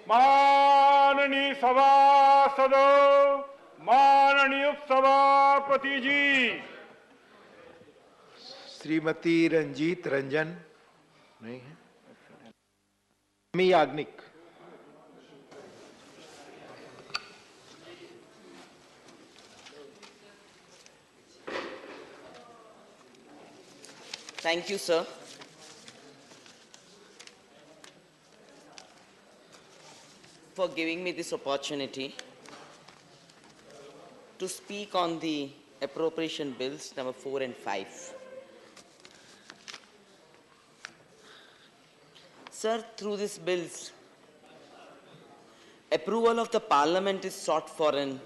माननीय सभासदों, माननीय सभापति जी, श्रीमती रंजीत रंजन नहीं है। अमी याज्ञिक। Thank you, sir. For giving me this opportunity to speak on the appropriation bills number 4 and 5. Sir, through these bills, approval of the Parliament is sought for an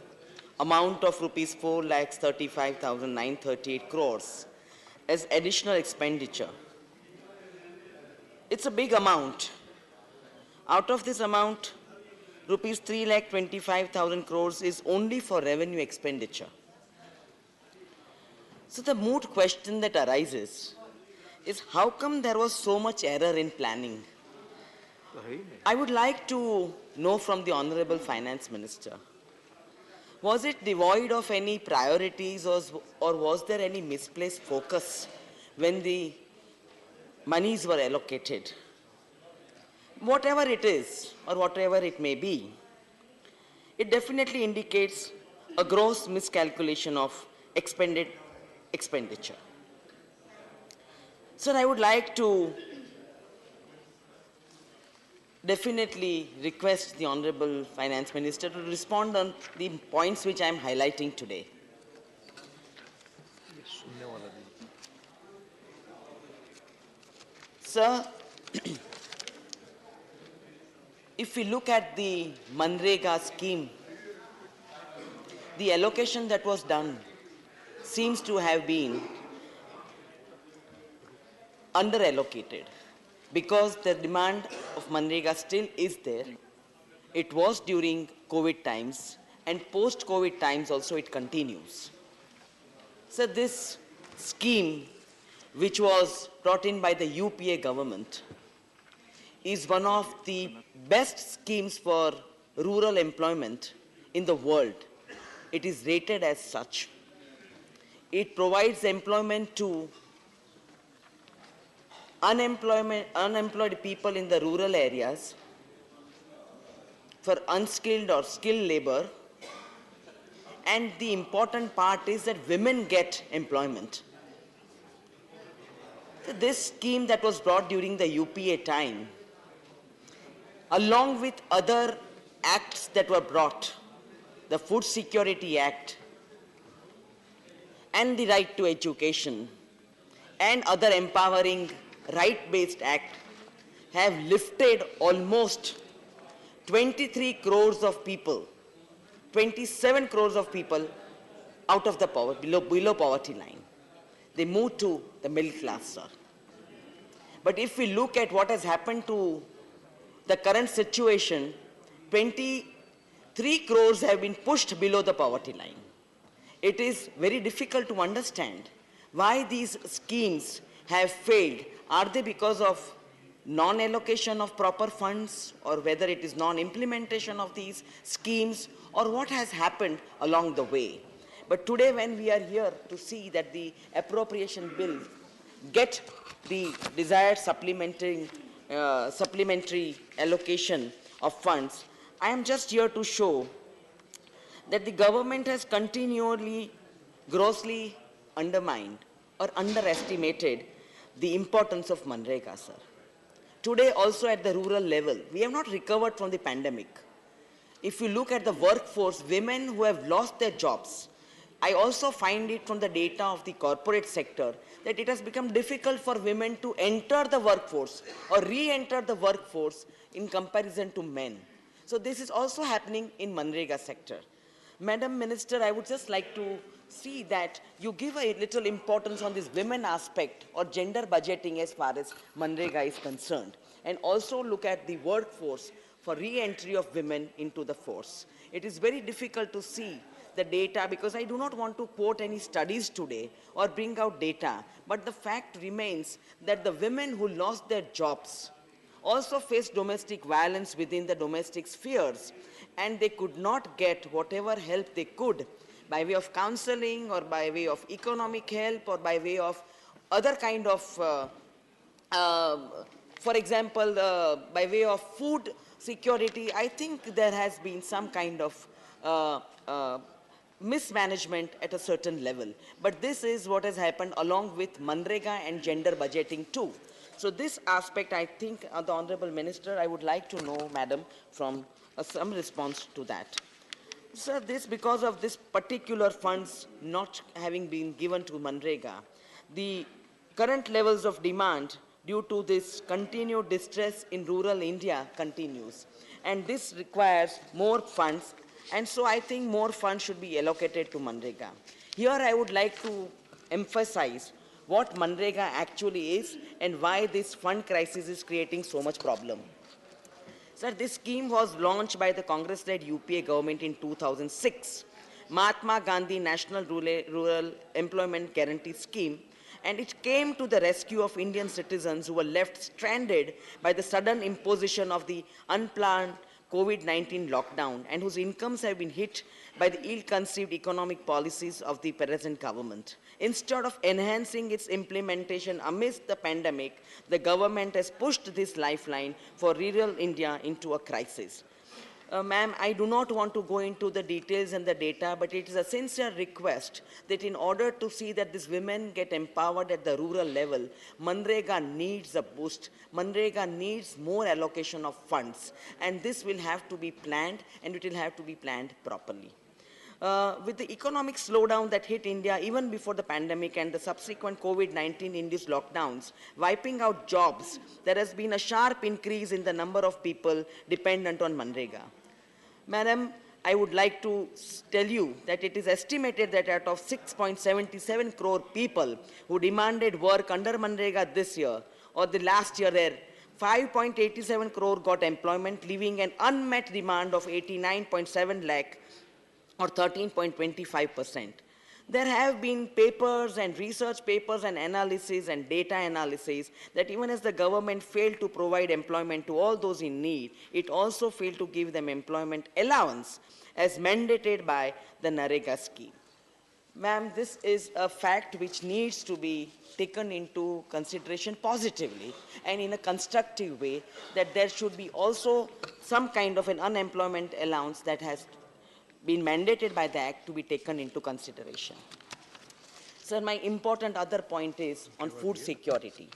amount of rupees 4,35,938 crores as additional expenditure. It's a big amount. Out of this amount, rupees 3,25,000 crores is only for revenue expenditure. So the moot question that arises is how come there was so much error in planning? I would like to know from the Honorable Finance Minister, was it devoid of any priorities or was there any misplaced focus when the monies were allocated? Whatever it is or whatever it may be, it definitely indicates a gross miscalculation of expended expenditure. Sir, I would like to definitely request the Honorable Finance Minister to respond on the points which I am highlighting today. Sir, if we look at the Manrega scheme, the allocation that was done seems to have been under-allocated because the demand of Manrega still is there. It was during COVID times and post-COVID times also it continues. So this scheme, which was brought in by the UPA government, is one of the best schemes for rural employment in the world. It is rated as such. It provides employment to unemployed people in the rural areas for unskilled or skilled labor. And the important part is that women get employment. So this scheme that was brought during the UPA time, along with other acts that were brought, the Food Security Act and the Right to Education and other empowering right-based act, have lifted almost 23 crores of people, 27 crores of people out of the below poverty line. They moved to the middle class, sir. But if we look at what has happened to the current situation, 23 crores have been pushed below the poverty line. It is very difficult to understand why these schemes have failed. Are they because of non-allocation of proper funds, or whether it is non-implementation of these schemes, or what has happened along the way? But today when we are here to see that the appropriation bill get the desired supplementary allocation of funds, I am just here to show that the government has continually grossly undermined or underestimated the importance of Manrega, sir. Today also at the rural level, we have not recovered from the pandemic. If you look at the workforce, women who have lost their jobs, I also find it from the data of the corporate sector that it has become difficult for women to enter the workforce or re-enter the workforce in comparison to men. So this is also happening in Manrega sector. Madam Minister, I would just like to see that you give a little importance on this women aspect or gender budgeting as far as Manrega is concerned, and also look at the workforce for re-entry of women into the force. It is very difficult to see the data because I do not want to quote any studies today or bring out data, but the fact remains that the women who lost their jobs also faced domestic violence within the domestic spheres, and they could not get whatever help they could by way of counseling or by way of economic help or by way of other kind of uh, for example, by way of food security. I think there has been some kind of uh, uh, mismanagement at a certain level. But this is what has happened along with Manrega and gender budgeting too. So this aspect, I think, the Honorable Minister, I would like to know, Madam, from some response to that. Sir, this because of this particular funds not having been given to Manrega, the current levels of demand due to this continued distress in rural India continues. And this requires more funds, and so I think more funds should be allocated to Manrega. Here I would like to emphasize what Manrega actually is and why this fund crisis is creating so much problem. Sir, this scheme was launched by the Congress-led UPA government in 2006, Mahatma Gandhi National Rural Employment Guarantee Scheme, and it came to the rescue of Indian citizens who were left stranded by the sudden imposition of the unplanned COVID-19 lockdown and whose incomes have been hit by the ill-conceived economic policies of the present government. Instead of enhancing its implementation amidst the pandemic, the government has pushed this lifeline for rural India into a crisis. Ma'am, I do not want to go into the details and the data, but it is a sincere request that in order to see that these women get empowered at the rural level, Manrega needs a boost. Manrega needs more allocation of funds, and this will have to be planned, and it will have to be planned properly. With the economic slowdown that hit India even before the pandemic and the subsequent COVID-19 induced lockdowns, wiping out jobs, there has been a sharp increase in the number of people dependent on Manrega. Madam, I would like to tell you that it is estimated that out of 6.77 crore people who demanded work under Manrega this year or the last year there, 5.87 crore got employment, leaving an unmet demand of 89.7 lakh or 13.25%. There have been papers and research papers and analysis and data analysis that even as the government failed to provide employment to all those in need, it also failed to give them employment allowance as mandated by the NREGA scheme. Ma'am, this is a fact which needs to be taken into consideration positively and in a constructive way, that there should be also some kind of an unemployment allowance that has been mandated by the Act to be taken into consideration. Sir, my important other point is on food security.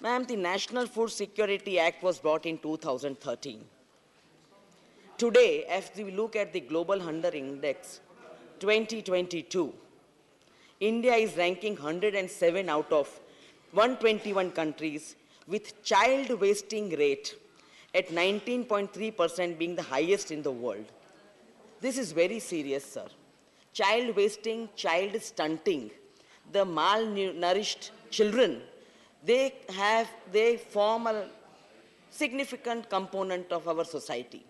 Ma'am, the National Food Security Act was brought in 2013. Today, as we look at the Global Hunger Index 2022, India is ranking 107 out of 121 countries with child wasting rate at 19.3% being the highest in the world. This is very serious, sir. Child wasting, child stunting, the malnourished children, they form a significant component of our society.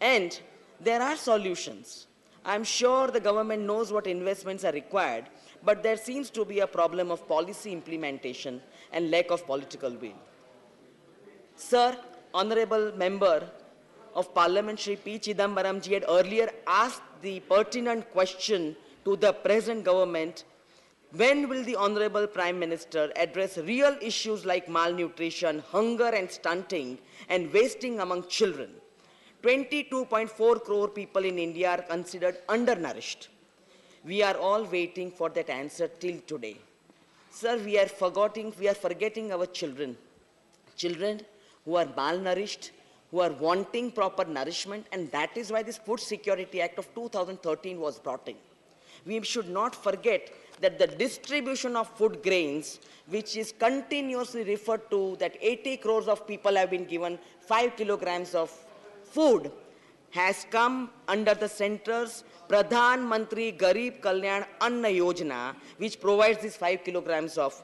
And there are solutions. I'm sure the government knows what investments are required, but there seems to be a problem of policy implementation and lack of political will. Sir, Honorable Member of Parliament Shri P. Chidambaram ji had earlier asked the pertinent question to the present government: when will the Honorable Prime Minister address real issues like malnutrition, hunger and stunting and wasting among children? 22.4 crore people in India are considered undernourished. We are all waiting for that answer till today. Sir, we are forgetting our children. Children who are malnourished, who are wanting proper nourishment, and that is why this Food Security Act of 2013 was brought in. We should not forget that the distribution of food grains, which is continuously referred to, that 80 crores of people have been given 5 kilograms of food, has come under the center's Pradhan Mantri Garib Kalyan Anna Yojana, which provides these 5 kilograms of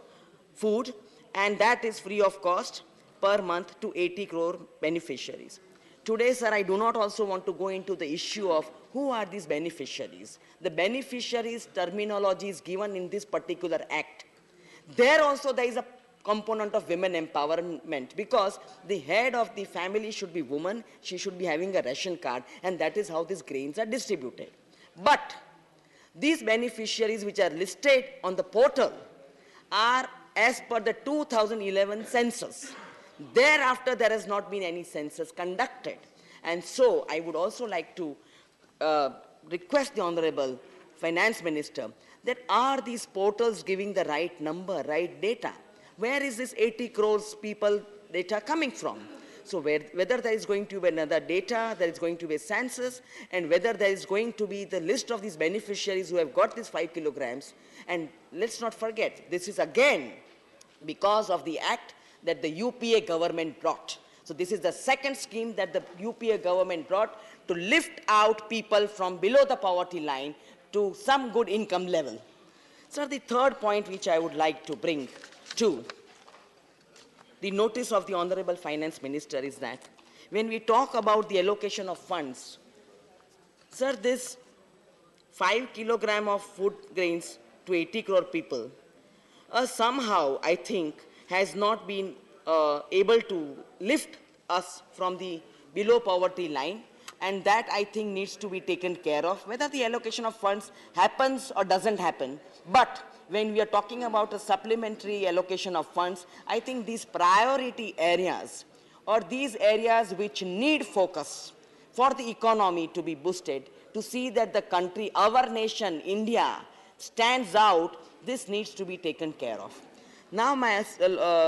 food, and that is free of cost per month to 80 crore beneficiaries. Today, sir, I do not also want to go into the issue of who are these beneficiaries. The beneficiaries terminology is given in this particular act. There also there is a component of women empowerment, because the head of the family should be woman, she should be having a ration card, and that is how these grains are distributed. But these beneficiaries which are listed on the portal are as per the 2011 census. Thereafter, there has not been any census conducted. And so, I would also like to request the Honorable Finance Minister that are these portals giving the right number, right data? Where is this 80 crores people data coming from? So whether there is going to be another data, there is going to be a census, and whether there is going to be the list of these beneficiaries who have got these 5 kilograms. And let's not forget, this is again because of the act that the UPA government brought. So this is the second scheme that the UPA government brought to lift out people from below the poverty line to some good income level. So the third point which I would like to bring to the notice of the Honorable Finance Minister is that when we talk about the allocation of funds, sir, this 5 kilogram of food grains to 80 crore people somehow, I think, has not been able to lift us from the below poverty line, and that, I think, needs to be taken care of, whether the allocation of funds happens or doesn't happen. But when we are talking about a supplementary allocation of funds, I think these priority areas or these areas which need focus for the economy to be boosted, to see that the country, our nation, India, stands out, this needs to be taken care of. Now,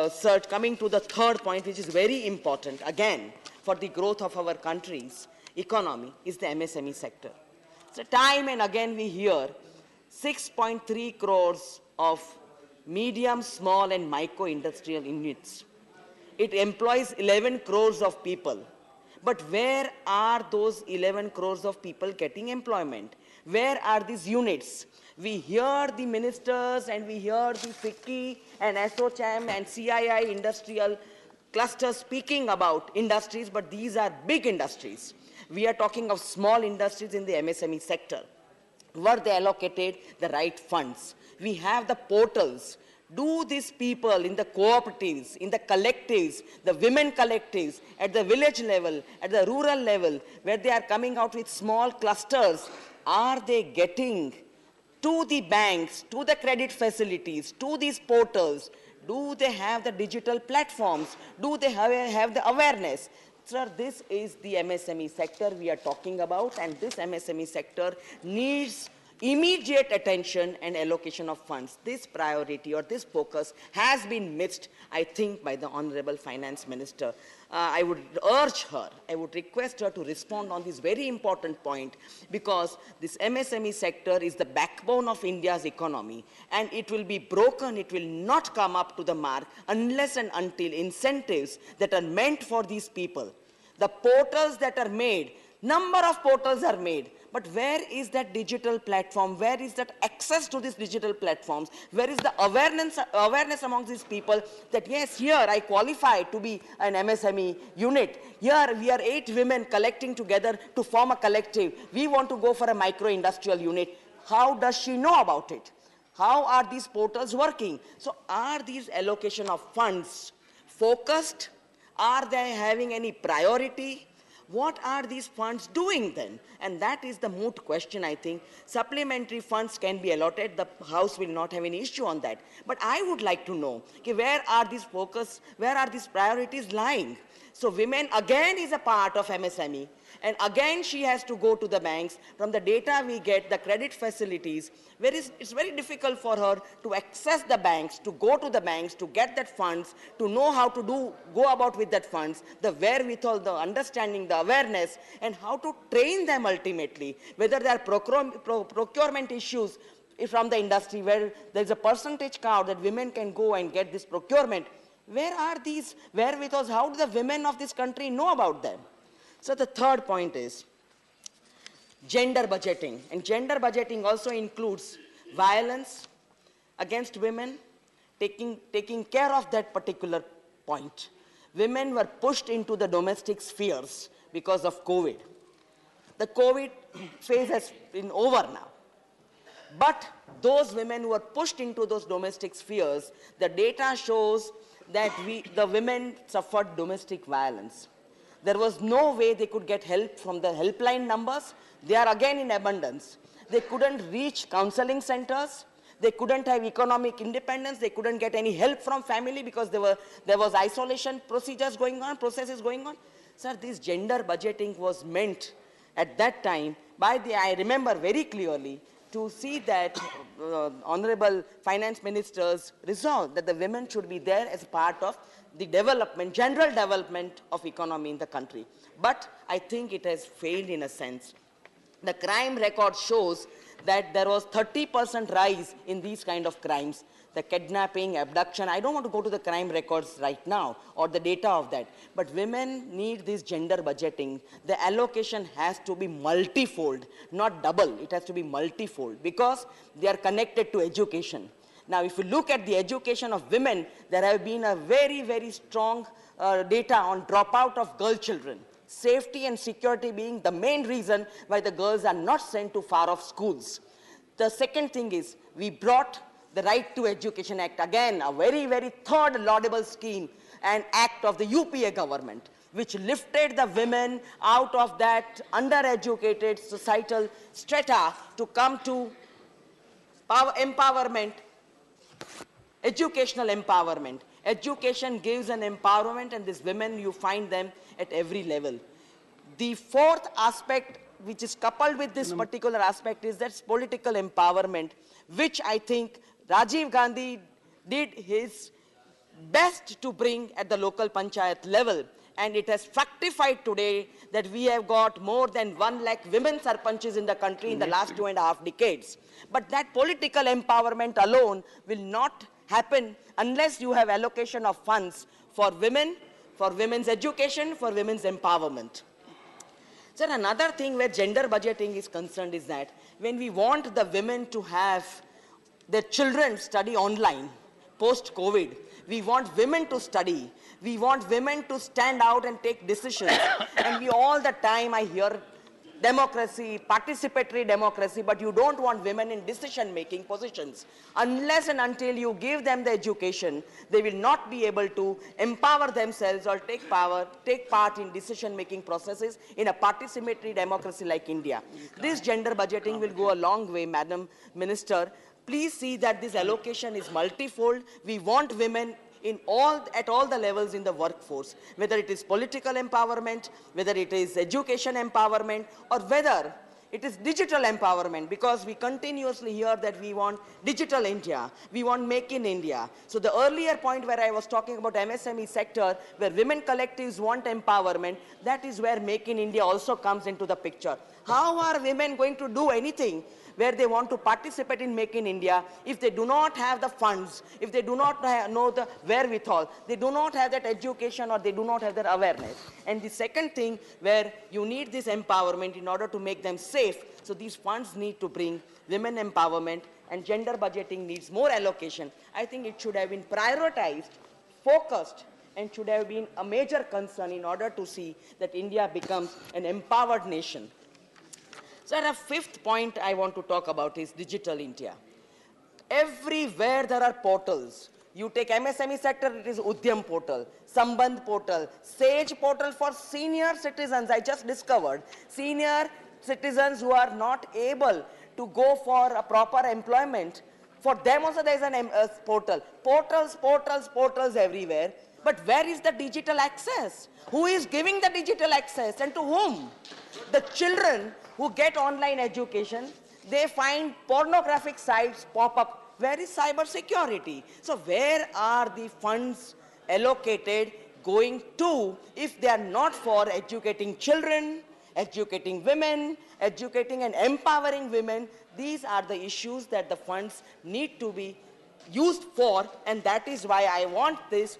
sir, coming to the third point, which is very important, again, for the growth of our country's economy, is the MSME sector. So time and again we hear 6.3 crores of medium, small and micro industrial units. It employs 11 crores of people. But where are those 11 crores of people getting employment? Where are these units? We hear the ministers and we hear the FICCI and ASSOCHAM and CII industrial clusters speaking about industries, but these are big industries. We are talking of small industries in the MSME sector. Were they allocated the right funds? We have the portals. Do these people in the cooperatives, in the collectives, the women collectives, at the village level, at the rural level, where they are coming out with small clusters, are they getting to the banks, to the credit facilities, to these portals? Do they have the digital platforms? Do they have the awareness? Sir, this is the MSME sector we are talking about, and this MSME sector needs immediate attention and allocation of funds. This priority or this focus has been missed, I think, by the Honorable Finance Minister. I would urge her, I would request her to respond on this very important point, because this MSME sector is the backbone of India's economy, and it will be broken, it will not come up to the mark unless and until incentives that are meant for these people, the portals that are made, number of portals are made, but where is that digital platform? Where is that access to these digital platforms? Where is the awareness among these people that, yes, here I qualify to be an MSME unit. Here we are 8 women collecting together to form a collective. We want to go for a micro-industrial unit. How does she know about it? How are these portals working? So are these allocation of funds focused? Are they having any priority? What are these funds doing then? And that is the moot question, I think. Supplementary funds can be allotted. The House will not have any issue on that. But I would like to know, okay, where are these focus, where are these priorities lying? So women, again, is a part of MSME. And again, she has to go to the banks. From the data we get, the credit facilities, it's very difficult for her to access the banks, to go to the banks, to get that funds, to know how to go about with that funds, the wherewithal, the understanding, the awareness, and how to train them ultimately, whether there are procurement issues from the industry, where there's a percentage count that women can go and get this procurement. Where are these wherewithals? How do the women of this country know about them? So the third point is gender budgeting. And gender budgeting also includes violence against women, taking care of that particular point. Women were pushed into the domestic spheres because of COVID. The COVID phase has been over now. But those women who are pushed into those domestic spheres, the data shows that the women suffered domestic violence. There was no way they could get help from the helpline numbers. They are again in abundance. They couldn't reach counseling centers. They couldn't have economic independence. They couldn't get any help from family because there was isolation procedures going on, processes going on. Sir, this gender budgeting was meant at that time I remember very clearly, to see that Honorable Finance Minister's resolve that the women should be there as part of the development, general development of economy in the country. But I think it has failed in a sense. The crime record shows that there was 30% rise in these kind of crimes. The kidnapping, abduction, I don't want to go to the crime records right now or the data of that. But women need this gender budgeting. The allocation has to be multifold, not double. It has to be multifold because they are connected to education. Now, if you look at the education of women, there have been a very, very strong data on dropout of girl children. Safety and security being the main reason why the girls are not sent to far-off schools. The second thing is, we brought the Right to Education Act, again, a very, very third laudable scheme and act of the UPA government, which lifted the women out of that undereducated societal strata to come to empowerment, educational empowerment. Education gives an empowerment, and these women, you find them at every level. The fourth aspect, which is coupled with this particular aspect, is that political empowerment, which I think Rajiv Gandhi did his best to bring at the local panchayat level. And it has fructified today that we have got more than 1 lakh women sarpanches in the country in the last 2.5 decades. But that political empowerment alone will not happen unless you have allocation of funds for women, for women's education, for women's empowerment. Sir, another thing where gender budgeting is concerned is that when we want the women to have their children study online post-COVID, we want women to study, we want women to stand out and take decisions. And we all the time, I hear democracy, participatory democracy, but you don't want women in decision-making positions. Unless and until you give them the education, they will not be able to empower themselves or take part in decision-making processes in a participatory democracy like India. This gender budgeting will go a long way, Madam Minister. Please see that this allocation is multifold. We want women at all the levels in the workforce, whether it is political empowerment, whether it is education empowerment, or whether it is digital empowerment, because we continuously hear that we want digital India, we want make in India. So the earlier point where I was talking about MSME sector, where women collectives want empowerment, that is where make in India also comes into the picture. How are women going to do anything where they want to participate in Make in India if they do not have the funds, if they do not know the wherewithal, they do not have that education, or they do not have that awareness. And the second thing where you need this empowerment in order to make them safe, so these funds need to bring women empowerment, and gender budgeting needs more allocation. I think it should have been prioritized, focused, and should have been a major concern in order to see that India becomes an empowered nation. So a fifth point I want to talk about is digital India. Everywhere there are portals. You take MSME sector, it is Udyam portal, Sambandh portal, Sage portal for senior citizens. I just discovered senior citizens who are not able to go for a proper employment. For them also there is a portal. Portals everywhere. But where is the digital access? Who is giving the digital access, and to whom? The children who get online education, they find pornographic sites pop up. Where is cyber security? So where are the funds allocated going to if they are not for educating children, educating women, educating and empowering women? These are the issues that the funds need to be used for, and that is why I want this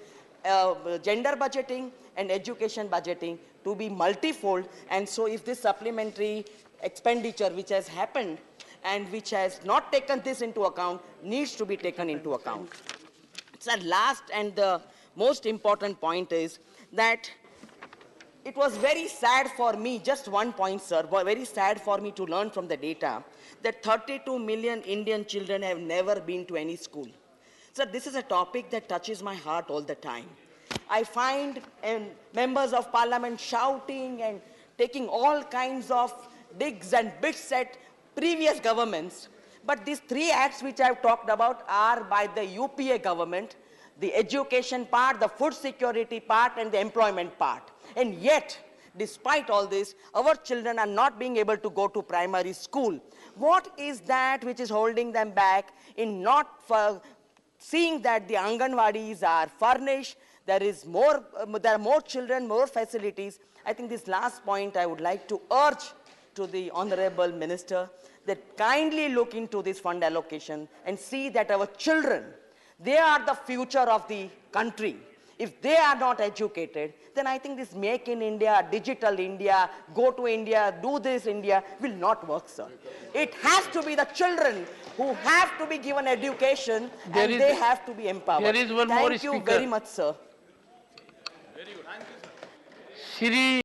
gender budgeting and education budgeting to be multifold. And so if this supplementary expenditure which has happened and which has not taken this into account needs to be taken into account. So last and the most important point is that it was very sad for me, just one point, sir, but very sad for me to learn from the data that 32 million Indian children have never been to any school. Sir, this is a topic that touches my heart all the time. I find members of parliament shouting and taking all kinds of digs and bits at previous governments. But these three acts which I have talked about are by the UPA government, the education part, the food security part, and the employment part. And yet, despite all this, our children are not being able to go to primary school. What is that which is holding them back in not seeing that the Anganwadis are furnished, there are more children, more facilities? I think this last point I would like to urge to the Honorable Minister that kindly look into this fund allocation and see that our children, they are the future of the country. If they are not educated, then I think this Make in India, Digital India, Go to India, Do this India will not work, sir. It has to be the children who have to be given education and they have to be empowered. There is one more Thank you speaker. very much, sir. Shri